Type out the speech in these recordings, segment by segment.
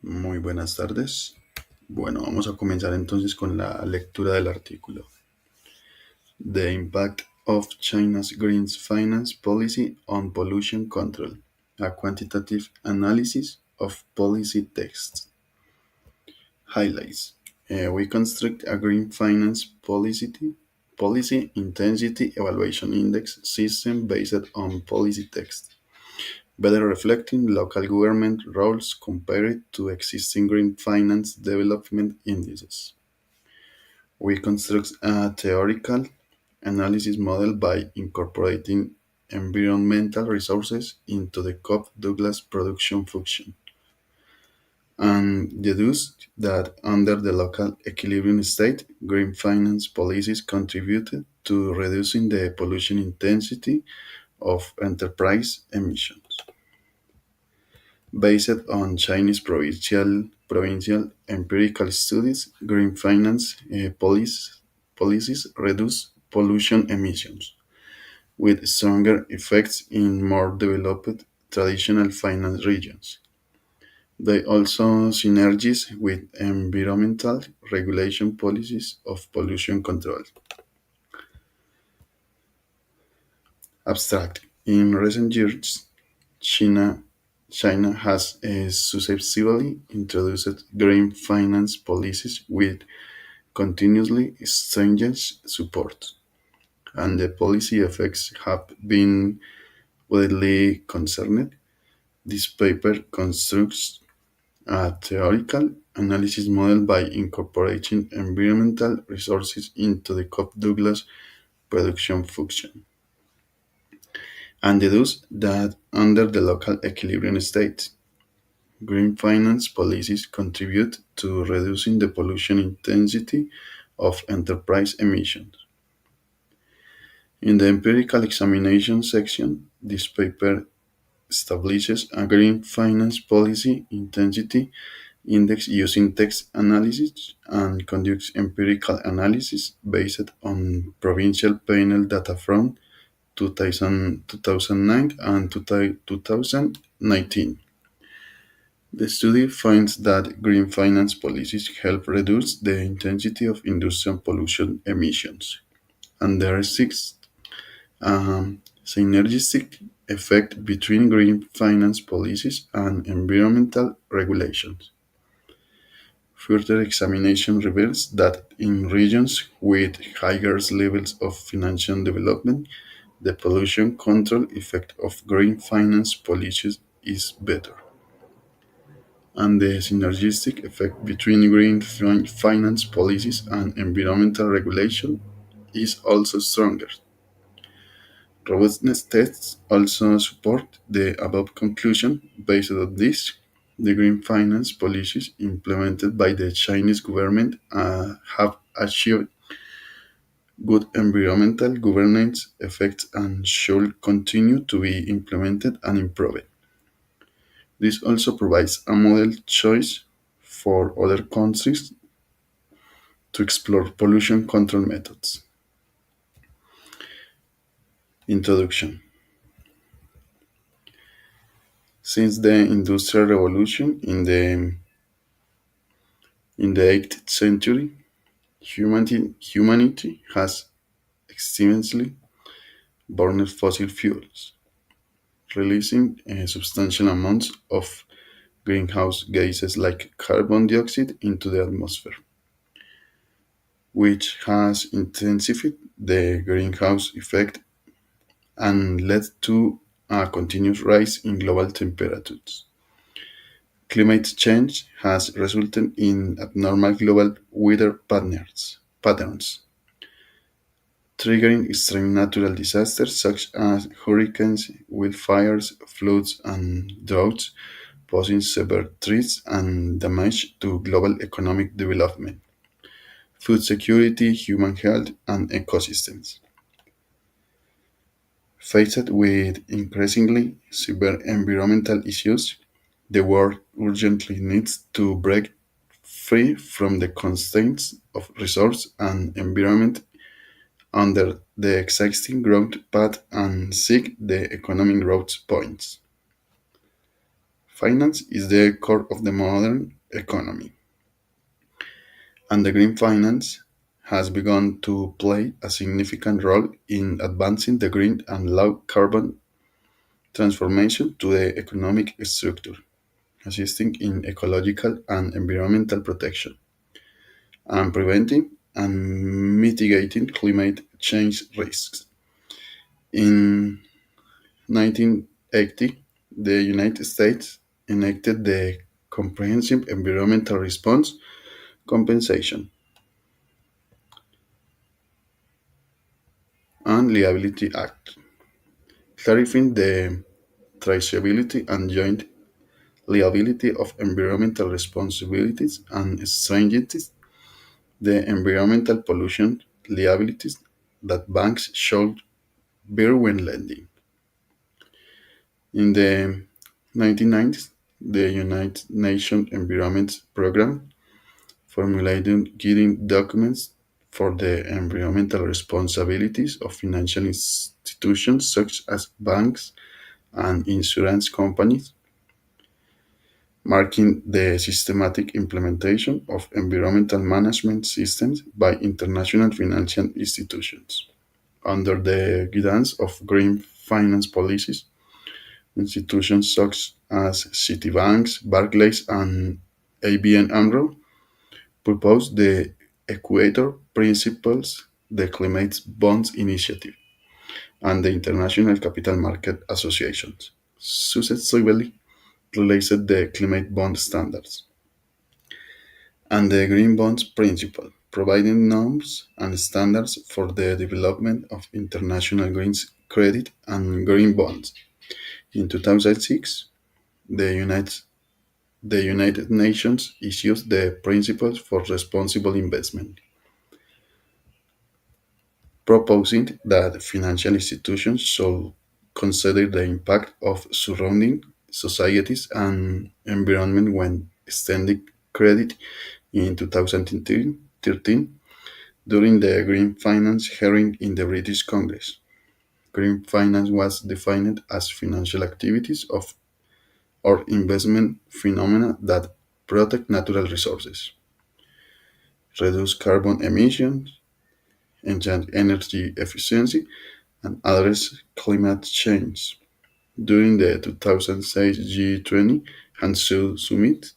Muy buenas tardes. Bueno, vamos a comenzar entonces con la lectura del artículo. The Impact of China's Green Finance Policy on Pollution Control, a quantitative analysis of policy texts. Highlights. We construct a green finance policy intensity evaluation index system based on policy text, better reflecting local government roles compared to existing green finance development indices. We construct a theoretical analysis model by incorporating environmental resources into the Cobb-Douglas production function, and deduced that under the local equilibrium state, green finance policies contributed to reducing the pollution intensity of enterprise emissions. Based on Chinese provincial empirical studies, green finance policies reduce pollution emissions, with stronger effects in more developed traditional finance regions. They also synergize with environmental regulation policies of pollution control. Abstract. In recent years, China China has successively introduced green finance policies with continuously stringent support, and the policy effects have been widely concerned. This paper constructs a theoretical analysis model by incorporating environmental resources into the Cobb-Douglas production function, and deduces that under the local equilibrium state, green finance policies contribute to reducing the pollution intensity of enterprise emissions. In the empirical examination section, this paper establishes a green finance policy intensity index using text analysis and conducts empirical analysis based on provincial panel data from 2009 and 2019. The study finds that green finance policies help reduce the intensity of industrial pollution emissions, and there exists a synergistic effect between green finance policies and environmental regulations. Further examination reveals that in regions with higher levels of financial development, the pollution control effect of green finance policies is better, and the synergistic effect between green finance policies and environmental regulation is also stronger. Robustness tests also support the above conclusion. Based on this, the green finance policies implemented by the Chinese government have achieved good environmental governance effects and should continue to be implemented and improved. This also provides a model choice for other countries to explore pollution control methods. Introduction. Since the Industrial Revolution in the 8th century, humanity has extensively burned fossil fuels, releasing substantial amounts of greenhouse gases like carbon dioxide into the atmosphere, which has intensified the greenhouse effect and led to a continuous rise in global temperatures. Climate change has resulted in abnormal global weather patterns, triggering extreme natural disasters such as hurricanes, wildfires, floods, and droughts, posing severe threats and damage to global economic development, food security, human health, and ecosystems. Faced with increasingly severe environmental issues, the world urgently needs to break free from the constraints of resource and environment under the existing growth path and seek the economic growth points. Finance is the core of the modern economy. And the green finance has begun to play a significant role in advancing the green and low carbon transformation to the economic structure, assisting in ecological and environmental protection, and preventing and mitigating climate change risks. In 1980, the United States enacted the Comprehensive Environmental Response Compensation and Liability Act, clarifying the traceability and joint liability of environmental responsibilities and strengthening the environmental pollution liabilities that banks should bear when lending. In the 1990s, the United Nations Environment Programme formulated guiding documents for the environmental responsibilities of financial institutions such as banks and insurance companies, marking the systematic implementation of environmental management systems by international financial institutions. Under the guidance of green finance policies, institutions such as Citibanks, Barclays, and ABN AMRO proposed the Equator Principles, the Climate Bonds Initiative, and the International Capital Market Association successively released the climate bond standards and the Green Bonds Principle, providing norms and standards for the development of international green credit and green bonds. In 2006, the United Nations issued the Principles for Responsible Investment, proposing that financial institutions should consider the impact of surrounding societies and environment when extending credit. In 2013, during the Green Finance hearing in the British Congress, green finance was defined as financial activities of or investment phenomena that protect natural resources, reduce carbon emissions, enhance energy efficiency, and address climate change. During the 2006 G20 Hangzhou Summit,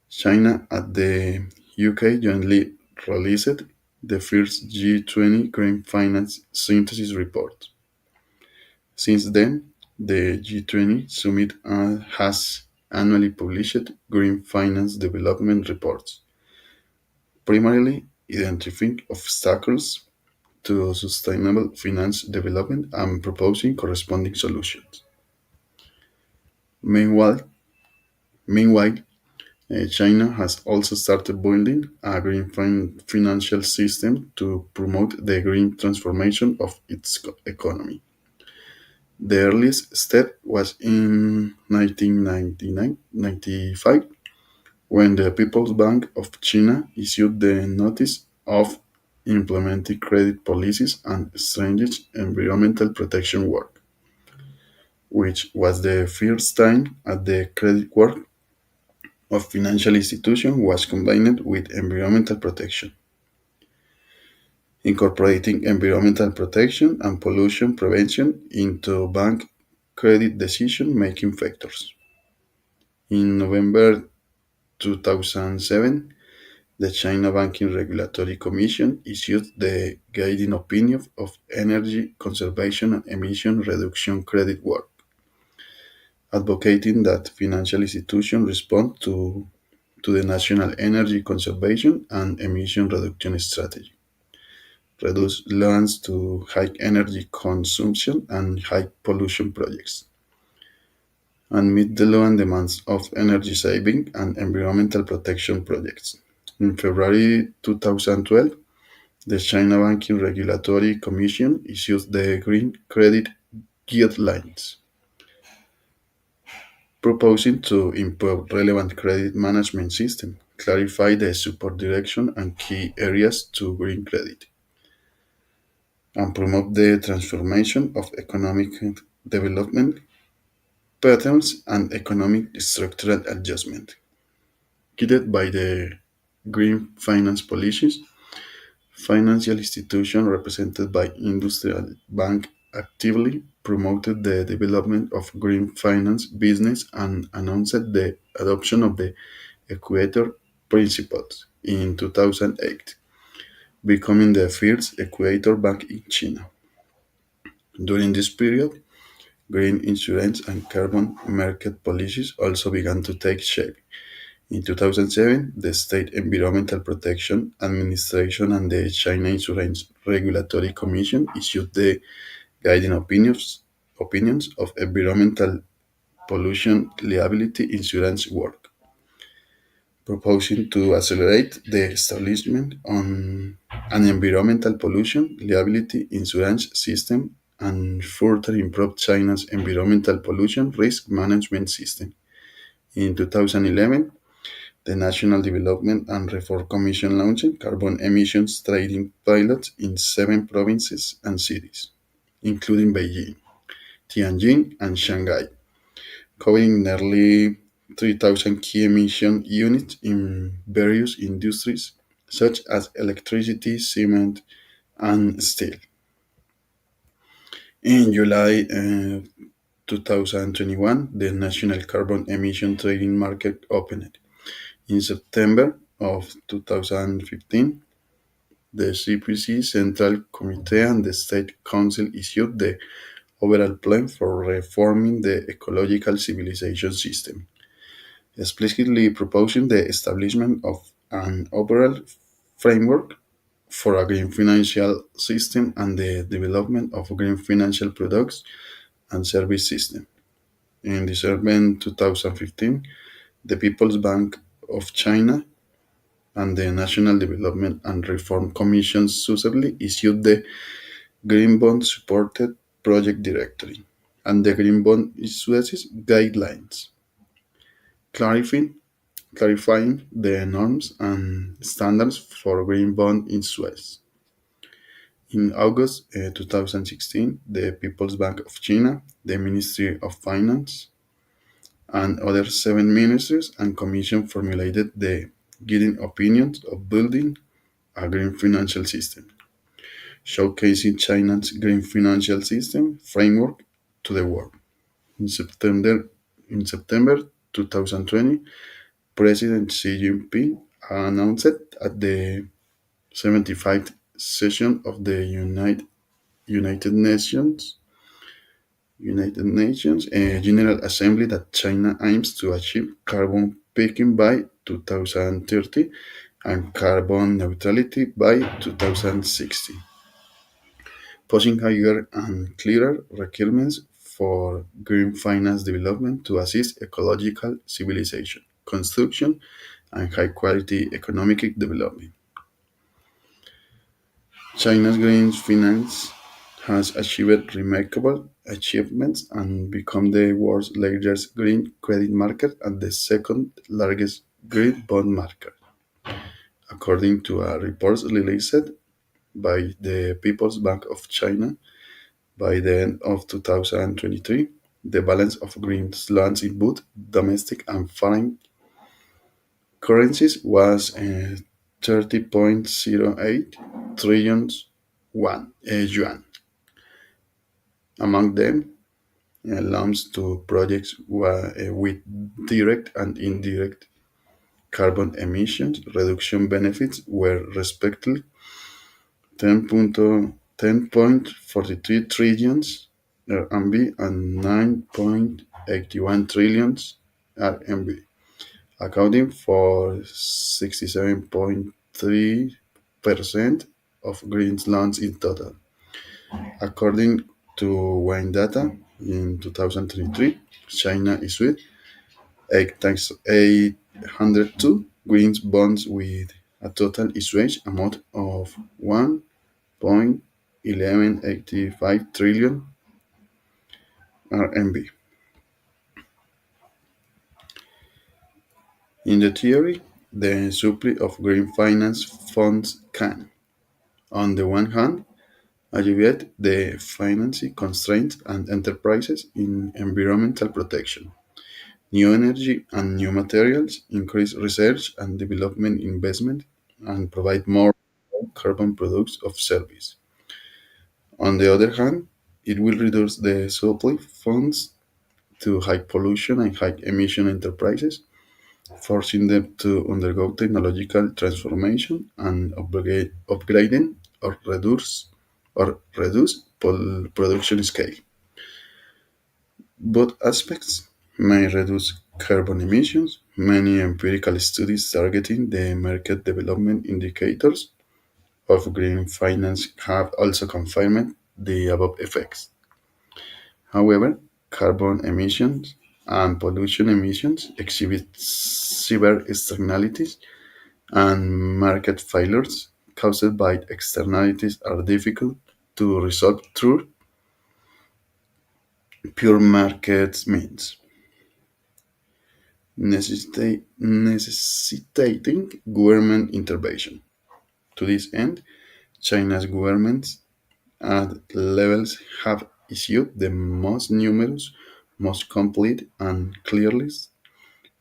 China and the UK jointly released the first G20 Green Finance Synthesis Report. Since then, the G20 Summit has annually published green finance development reports, primarily identifying obstacles to sustainable finance development and proposing corresponding solutions. Meanwhile, meanwhile, China has also started building a green financial system to promote the green transformation of its economy. The earliest step was in 1995 when the People's Bank of China issued the Notice of Implementing Credit Policies and Stringent Environmental Protection Work, which was the first time that the credit work of financial institution was combined with environmental protection, incorporating environmental protection and pollution prevention into bank credit decision-making factors. In November 2007, the China Banking Regulatory Commission issued the guiding opinion of energy conservation and emission reduction credit work, advocating that financial institutions respond to the national energy conservation and emission reduction strategy, reduce loans to high energy consumption and high pollution projects, and meet the loan demands of energy saving and environmental protection projects. In February 2012, the China Banking Regulatory Commission issued the Green Credit Guidelines, proposing to improve relevant credit management system, clarify the support direction and key areas to green credit, and promote the transformation of economic development patterns and economic structural adjustment. guided by the green finance policies. Financial institutions represented by industrial bank actively promoted the development of green finance business and announced the adoption of the Equator Principles in 2008, becoming the first Equator bank in China. During this period, green insurance and carbon market policies also began to take shape. In 2007, the State Environmental Protection Administration and the China Insurance Regulatory Commission issued the guiding opinions of environmental pollution liability insurance work, proposing to accelerate the establishment on an environmental pollution liability insurance system and further improve China's environmental pollution risk management system. In 2011, the National Development and Reform Commission launched carbon emissions trading pilots in 7 provinces and cities, including Beijing, Tianjin, and Shanghai, covering nearly 3,000 key emission units in various industries such as electricity, cement, and steel. In July 2021, the national carbon emission trading market opened. In September of 2015, the CPC Central Committee and the State Council issued the overall plan for reforming the ecological civilization system, explicitly proposing the establishment of an overall framework for a green financial system and the development of green financial products and service system. In December 2015, the People's Bank of China and the National Development and Reform Commission successively issued the Green Bond Supported Project Directory and the Green Bond Issuances Guidelines, clarifying, clarifying the norms and standards for green bond issuance. In August 2016, the People's Bank of China, the Ministry of Finance, and other 7 ministries and commission formulated the guiding opinions of building a green financial system, showcasing China's green financial system framework to the world. In September 2020, President Xi Jinping announced at the 75th session of the United Nations General Assembly that China aims to achieve carbon peaking by 2030 and carbon neutrality by 2060, posing higher and clearer requirements for green finance development to assist ecological civilization, construction, and high quality economic development. China's green finance has achieved remarkable achievements and become the world's largest green credit market and the second largest green bond market, according to a report released by the People's Bank of China. By the end of 2023, the balance of green loans in both domestic and foreign currencies was 30.08 trillion yuan. Among them, loans to projects with direct and indirect carbon emissions reduction benefits were respectively 10.43 trillions RMB and 9.81 trillions RMB, accounting for 67.3% of green loans in total. According to Wine Data, in 2023, China issued 802 green bonds with a total issuance amount of 1.1185 trillion RMB. In the theory, the supply of green finance funds can, on the one hand, alleviate the financing constraints and enterprises in environmental protection. new energy and new materials, increase research and development investment, and provide more carbon products of service. On the other hand, it will reduce the supply funds to high pollution and high emission enterprises, forcing them to undergo technological transformation and upgrading or reduce production scale. Both aspects may reduce carbon emissions. Many empirical studies targeting the market development indicators of green finance have also confirmed the above effects. However, carbon emissions and pollution emissions exhibit severe externalities, and market failures caused by externalities are difficult to resolve through pure market means, necessitating government intervention. To this end, China's governments at levels have issued the most numerous, most complete, and clearest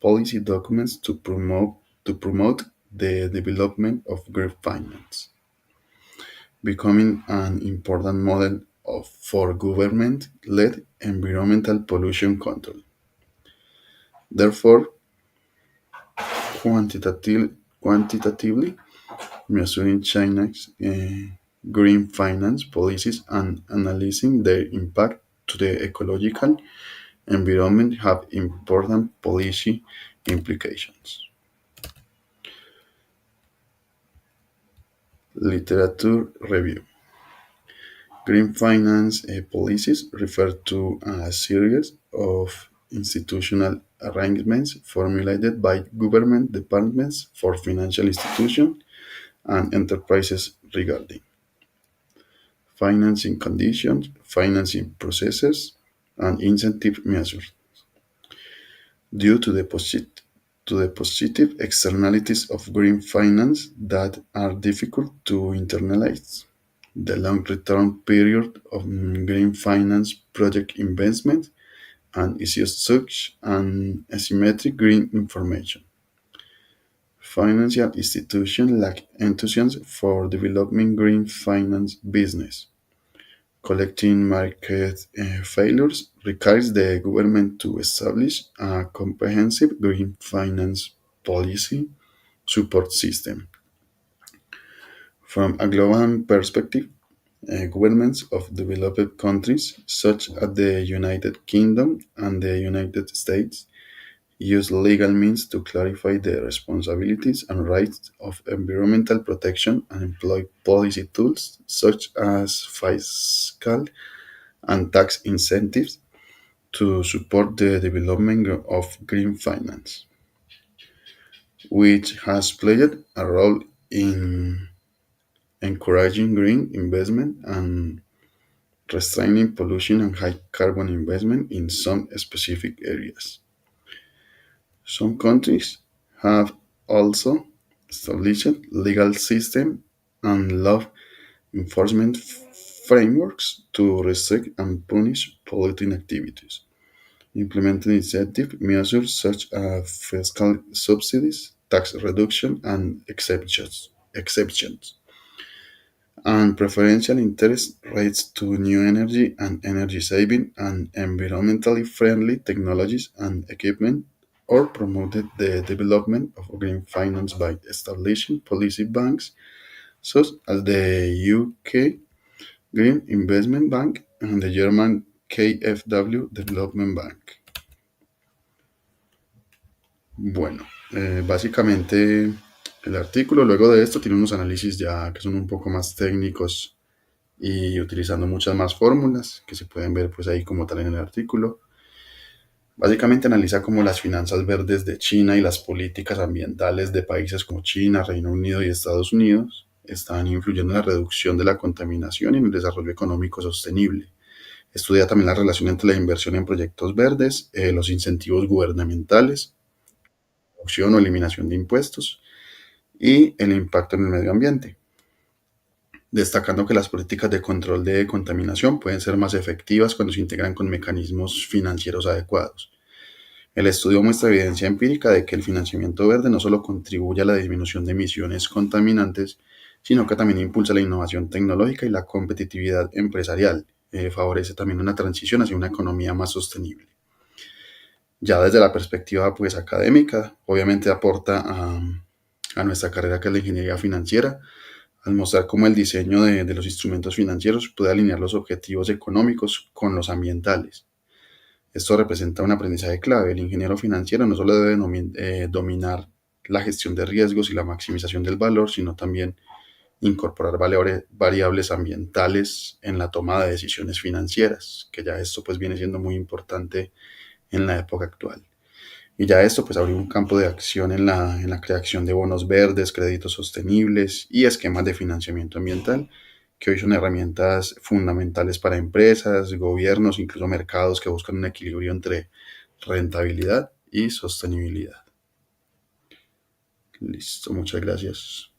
policy documents to promote the development of green finance, becoming an important model for government-led environmental pollution control. Therefore, quantitatively measuring China's green finance policies and analyzing their impact to the ecological environment have important policy implications. Literature review. Green finance policies refer to a series of institutional arrangements formulated by government departments for financial institutions and enterprises regarding financing conditions, financing processes, and incentive measures. Due to the positive externalities of green finance that are difficult to internalize, the long return period of green finance project investment and issues such an asymmetric green information. Financial institutions lack enthusiasm for developing green finance business. Collecting market failures requires the government to establish a comprehensive green finance policy support system. From a global perspective, governments of developed countries such as the United Kingdom and the United States use legal means to clarify the responsibilities and rights of environmental protection and employ policy tools such as fiscal and tax incentives to support the development of green finance, which has played a role in encouraging green investment and restraining pollution and high carbon investment in some specific areas. Some countries have also established legal systems and law enforcement frameworks to restrict and punish polluting activities, implementing incentive measures such as fiscal subsidies, tax reduction, and exceptions, and preferential interest rates to new energy and energy saving and environmentally friendly technologies and equipment, or promoted the development of green finance by establishing policy banks such as the UK Green Investment Bank and the German KfW Development Bank. Bueno, básicamente el artículo luego de esto tiene unos análisis ya que son un poco más técnicos y utilizando muchas más fórmulas que se pueden ver pues ahí como tal en el artículo. Básicamente analiza cómo las finanzas verdes de China y las políticas ambientales de países como China, Reino Unido y Estados Unidos están influyendo en la reducción de la contaminación y en el desarrollo económico sostenible. Estudia también la relación entre la inversión en proyectos verdes, los incentivos gubernamentales, reducción o eliminación de impuestos y el impacto en el medio ambiente, destacando que las políticas de control de contaminación pueden ser más efectivas cuando se integran con mecanismos financieros adecuados. El estudio muestra evidencia empírica de que el financiamiento verde no solo contribuye a la disminución de emisiones contaminantes, sino que también impulsa la innovación tecnológica y la competitividad empresarial. Favorece también una transición hacia una economía más sostenible. Ya desde la perspectiva pues académica, obviamente aporta a nuestra carrera que es la ingeniería financiera, al mostrar cómo el diseño de los instrumentos financieros puede alinear los objetivos económicos con los ambientales. Esto representa un aprendizaje clave. El ingeniero financiero no solo debe dominar la gestión de riesgos y la maximización del valor, sino también incorporar variables ambientales en la toma de decisiones financieras, que ya esto pues viene siendo muy importante en la época actual. Y ya esto pues abrió un campo de acción en la creación de bonos verdes, créditos sostenibles y esquemas de financiamiento ambiental, que hoy son herramientas fundamentales para empresas, gobiernos, incluso mercados que buscan un equilibrio entre rentabilidad y sostenibilidad. Listo, muchas gracias.